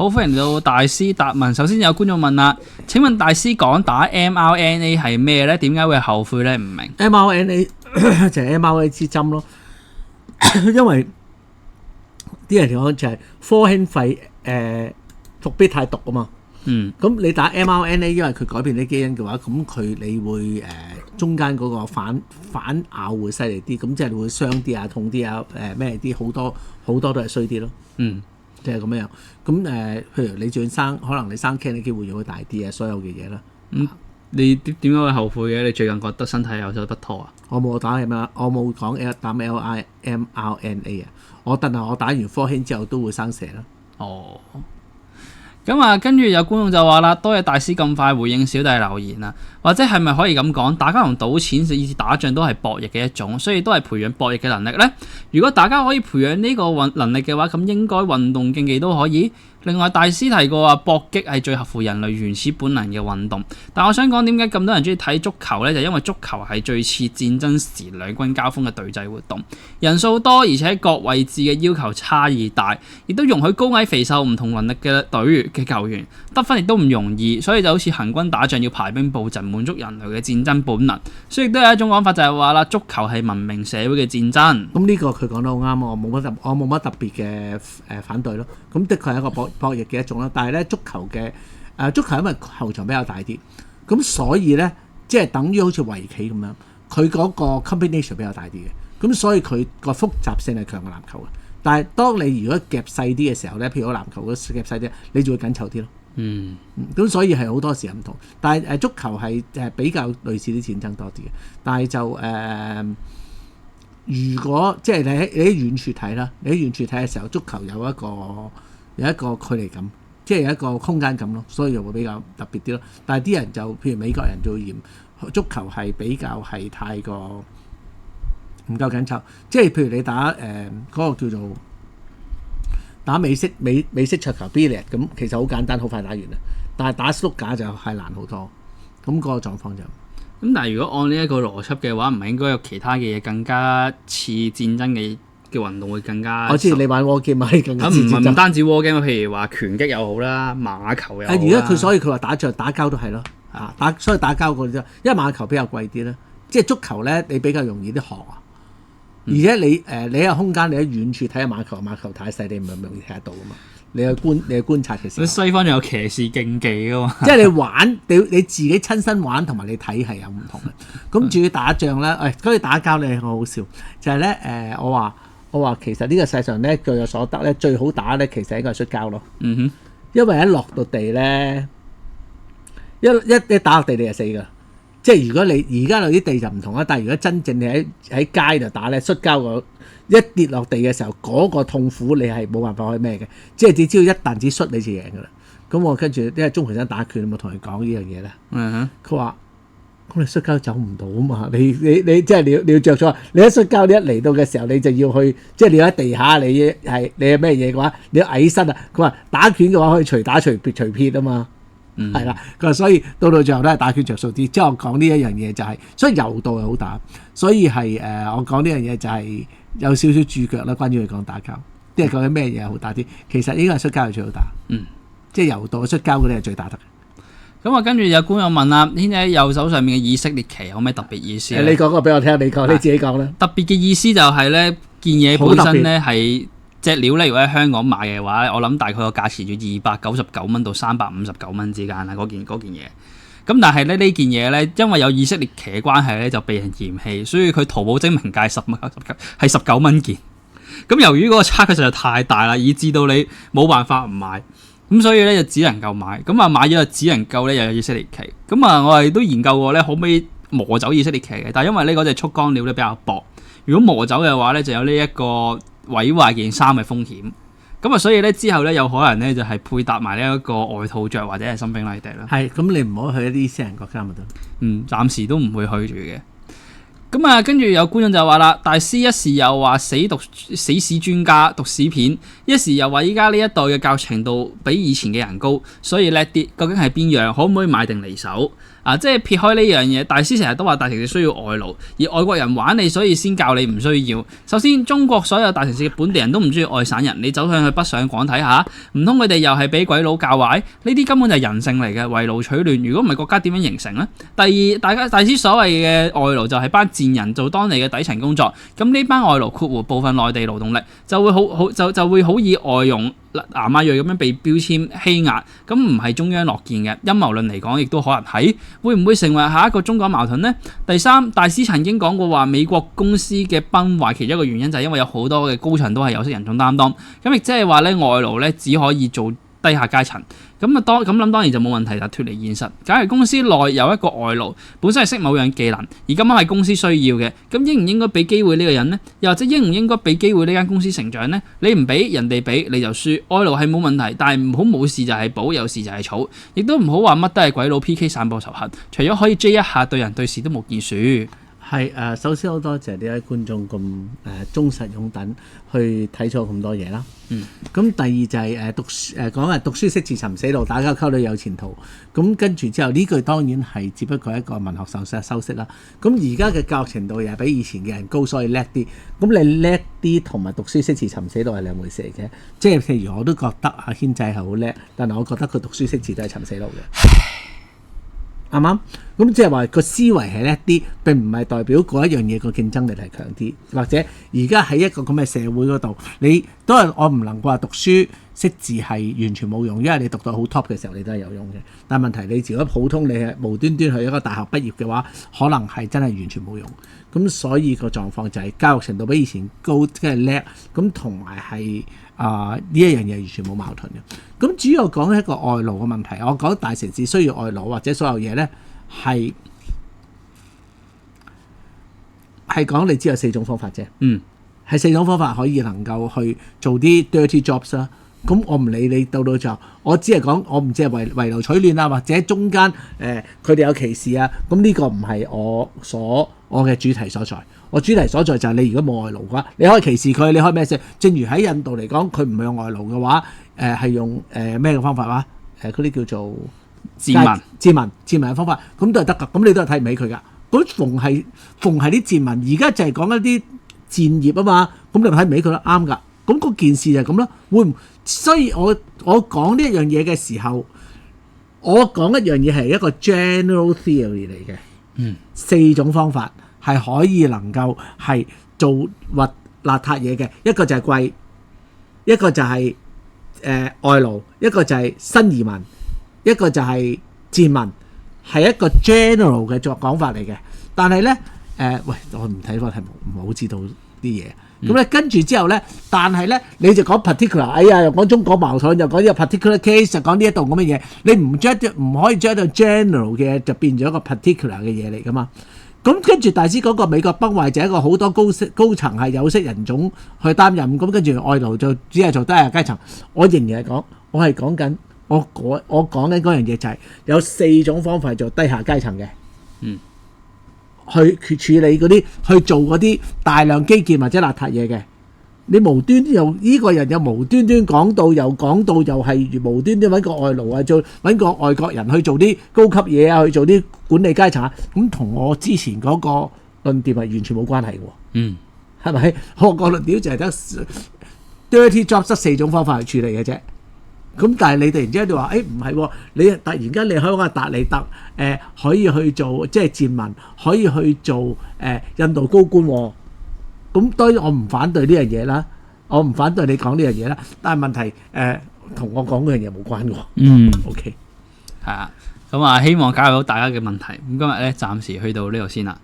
好，歡迎嚟到大師答問。首先有觀眾問啦，請問大師講打 mRNA 係咩咧？點解會後悔咧？唔明。mRNA 就係 mRNA 之針咯，因為啲人講就係科興肺復必泰毒啊嘛。咁你打 mRNA， 因為佢改變啲基因嘅話，咁你會中間嗰個反咬會犀利啲，咁即係會傷啲啊、痛啲啊、咩啲好多都係衰啲咯。就係咁樣。咁譬如你可能你生 can 嘅機會會大啲啊，所有嘅嘢啦。你點解會後悔嘅？你最近覺得身體有所不妥啊？我冇打我冇講打 mRNA 啊。我打完科興之後都會生蛇啦。哦。咁啊，跟住有觀眾就話啦，多謝大師咁快回應小弟留言啊，或者係咪可以咁講，打交同賭錢以至打仗都係博弈嘅一種，所以都係培養博弈嘅能力呢？如果大家可以培養呢個能力嘅話，咁應該運動競技都可以。另外，大師提過話搏擊係最合乎人類原始本能嘅運動，但我想講點解咁多人中意睇足球呢？就因為足球係最似戰爭時兩軍交鋒嘅對峙活動，人數多，而且各位置嘅要求差異大，亦都容許高矮肥瘦唔同能力嘅嘅球員得分亦都唔容易，所以就好似行軍打仗要排兵布陣，滿足人類嘅戰爭本能。所以亦都有一種講法就係話啦，足球係文明社會嘅戰爭。咁呢個佢講得好啱，我冇乜特別嘅反對咯。咁的確係一個博弈嘅一種啦，但係咧足球因為球場比較大啲，咁所以咧即係等於好似圍棋咁樣，佢嗰個 combination 比較大啲嘅，咁所以佢個複雜性係強過籃球嘅。但係當你如果夾細啲嘅時候咧，譬如籃球嗰夾細啲，你就會緊湊啲咯。咁所以係好多時唔同，但係足球係比較類似啲戰爭多啲嘅，但係就如果即係你喺遠處睇啦，你喺遠處睇嘅時候，足球有一個距離感，即係有一個空間感咯，所以就會比較特別啲咯。但係啲人就譬如美國人就會嫌足球係比較係太過唔夠緊湊，即係譬如你打嗰個叫做打美式桌球 billiard 咁，其實好簡單，好快打完啦。但係打 snooker 就係難好多，咁嗰個狀況就咁。但係如果按呢一個邏輯嘅話，唔係應該有其他嘅嘢更加似戰爭嘅運動會更加？我知你玩 war game 係更加似戰爭。唔單止 war game，譬如話拳擊又好啦，馬球又好啦。而家所以佢話打交都係咯，所以打交嗰啲啫，因為馬球比較貴啲啦，即係足球咧你比較容易啲學啊。而且你喺空間，你喺遠處睇下馬球太細，你唔係咁容易睇得到噶嘛。你去觀察嘅時候，西方仲有騎士競技噶嘛？即係你玩你自己親身玩同埋你睇係有唔同嘅。咁至於打仗咧，嗰啲打交咧好好笑，就係咧我話其實呢個世界上咧據我所得咧最好打咧其實應該係摔跤咯。因為一落到地咧，一打落地你就死噶。即係如果你而家有啲地就唔同啦，但係如果真正你喺街度打咧，摔跤一跌落地嘅時候，嗰個痛苦你係冇辦法可以咩嘅，即係只要一旦摔你就贏噶啦。咁我跟住因為鍾培生打拳，我同佢講呢樣嘢咧。佢話：咁你摔跤走唔到啊嘛？你即係你要着咗，你一摔跤你一嚟到嘅時候，你就要去，即係你喺地下，你係咩嘢嘅話，你要矮身啊。佢話打拳嘅話可以隨打隨撇啊嘛。係啦，佢話所以到最後都係打拳着數啲。即係我講呢一樣嘢就係，所以柔道係好打，所以係我講呢樣嘢就係有少少注腳啦。關於佢講打交，即係究竟咩嘢好打啲？其實應該係摔跤係最好打，即係柔道摔跤嗰啲係最打得嘅。咁啊，跟住有觀眾問啦，軒仔右手上面嘅以色列旗有咩特別意思？你講個俾我聽，你自己講啦。特別嘅意思就係咧，件嘢本身咧係。隻料咧，如果喺香港買嘅話，我諗大概個價錢要299蚊到359蚊之間啦。嗰件嘢，咁但係咧呢件嘢咧，因為有以色列旗嘅關係咧，就被人嫌棄，所以佢淘寶精明價係19蚊件。咁由於嗰個差距實在太大啦，以致到你冇辦法唔買，咁所以咧就只能夠買。咁啊買咗就只能夠咧又有以色列旗。咁啊我哋都研究過咧，可唔可以磨走以色列旗嘅？但係因為呢嗰隻速乾料咧比較薄，如果磨走嘅話咧，就有呢一個毀壞件衫嘅風險，咁啊，所以咧之後咧有可能咧就係配搭埋呢一個外套着或者係something like that啦。係，咁你唔好去一啲伊斯蘭國家咪得。暫時都唔會去住嘅。咁啊，跟住有觀眾就話啦，大師一時又話死史專家讀史片，一時又話依家呢一代嘅教育程度比以前嘅人高，所以叻啲。究竟係邊樣？可唔可以買定離手？即係撇開呢樣嘢，大師成日都話大城市需要外勞，而外國人玩你，所以先教你唔需要。首先，中國所有大城市嘅本地人都唔中意外省人，你走上去北上廣睇下，唔通佢哋又係俾鬼佬教壞？呢啲根本就係人性嚟嘅，圍爐取暖。如果唔係國家點樣形成呢？第二，大師所謂嘅外勞就係班賤人做當地嘅底層工作，咁呢班外勞括弧部分內地勞動力就會好以外傭南亞裔咁樣被標籤欺壓，咁唔係中央樂見嘅。陰謀論嚟講，亦都可能係會唔會成為下一個中港矛盾呢？第三，大師曾經講過話，美國公司嘅崩壞其中一個原因就係因為有好多嘅高層都係有色人種擔當，咁亦即係話咧外勞咧只可以做低下階層。咁當然就冇問題，就脫離現實。假如公司內有一個外勞，本身係識某樣技能，而咁啱係公司需要嘅，咁應唔應該俾機會呢個人呢？又或者應唔應該俾機會呢間公司成長呢？你唔俾人哋俾，你就輸。外勞係冇問題，但係唔好冇事就係寶，有事就係草，亦都唔好話乜都係鬼佬 PK 散播仇恨。除咗可以 J 一下，對人對事都冇建樹。係首先好多謝呢位觀眾咁忠實擁躉去睇錯咁多嘢啦。咁第二就係講讀書識字尋死路，打交溝女有前途。咁跟住之後呢句當然係只不過係一個文學上嘅修飾啦。咁而家嘅教育程度又係比以前嘅人高，所以叻啲。咁你叻啲同埋讀書識字尋死路係兩回事嚟嘅。即係譬如我都覺得阿軒仔係好叻，但係我覺得佢讀書識字都係尋死路嘅。啱唔啱？咁即係話個思維係叻啲，並唔係代表嗰一樣嘢個競爭力係強啲，或者而家喺一個咁嘅社會嗰度，你都係我唔能夠話讀書識字係完全冇用，因為你讀到好 top 嘅時候你都係有用嘅。但係問題你如果普通你係無端端去一個大學畢業嘅話，可能係真係完全冇用。咁所以個狀況就係教育程度比以前高，即係叻，咁同埋係呢一樣嘢完全冇矛盾嘅。咁主要講一個外勞嘅問題，我講大城市需要外勞或者所有嘢呢，係講你知有4種方法啫。係4種方法可以能夠去做啲 dirty jobs 啦。咁我唔理你到最後，我只係講我唔知係圍爐取暖啊，或者中間佢哋有歧視啊。咁呢個唔係我嘅主題所在。我主題所在就係你如果冇外勞嘅話，你可以歧視佢，你可以咩事？正如喺印度嚟講，佢唔係用外勞嘅話，係用咩嘅方法話？嗰啲叫做自民嘅方法，咁都係得㗎。咁你都係睇唔起佢㗎。咁逢係啲賤民，而家就係講一啲賤業啊嘛。咁你咪睇唔起佢咯，啱㗎。咁嗰件事就係咁咯。所以我講呢一樣嘢嘅時候，我講一樣嘢係一個 general theory 嚟嘅。4種方法係可以能夠係做邋遢嘢嘅，一個就係貴，一個就係外勞，一個就係新移民，一個就係賤民，係一個 general 嘅講法嚟嘅。但係咧喂，我唔睇個題目，唔好知道啲嘢。咁咧跟住之後咧，但係咧你就講 particular， 哎呀又講中港矛盾，又講呢個 particular case， 就講呢一度咁嘅嘢，你唔可以將一個 general 嘅就變咗一個 particular 嘅嘢嚟噶嘛。咁跟住大師講個美國崩壞就係一個好多高層係有色人種去擔任，咁跟住外勞就只係做低下階層。我仍然係講，我係講緊我講緊嗰樣嘢就係有4種方法做低下階層嘅。去處理嗰啲，去做嗰啲大量基建或者邋遢嘢嘅，你無端端又呢個人又無端端講到又係無端端揾個外勞啊，揾個外國人去做啲高級嘢啊，去做啲管理階層啊，咁同我之前嗰個論點係完全冇關係嘅。係咪？我個論點就係得 dirty jobs 得4種方法去處理嘅啫。咁但係你突然之間就話，唔係喎，你突然間你可以話達利特可以去做即係賤民，可以去做印度高官喎。咁當然我唔反對呢樣嘢啦，我唔反對你講呢樣嘢啦。但係問題同我講嗰樣嘢冇關喎。OK，係啊，咁啊希望解決到大家嘅問題。咁今日咧暫時去到呢度先啦。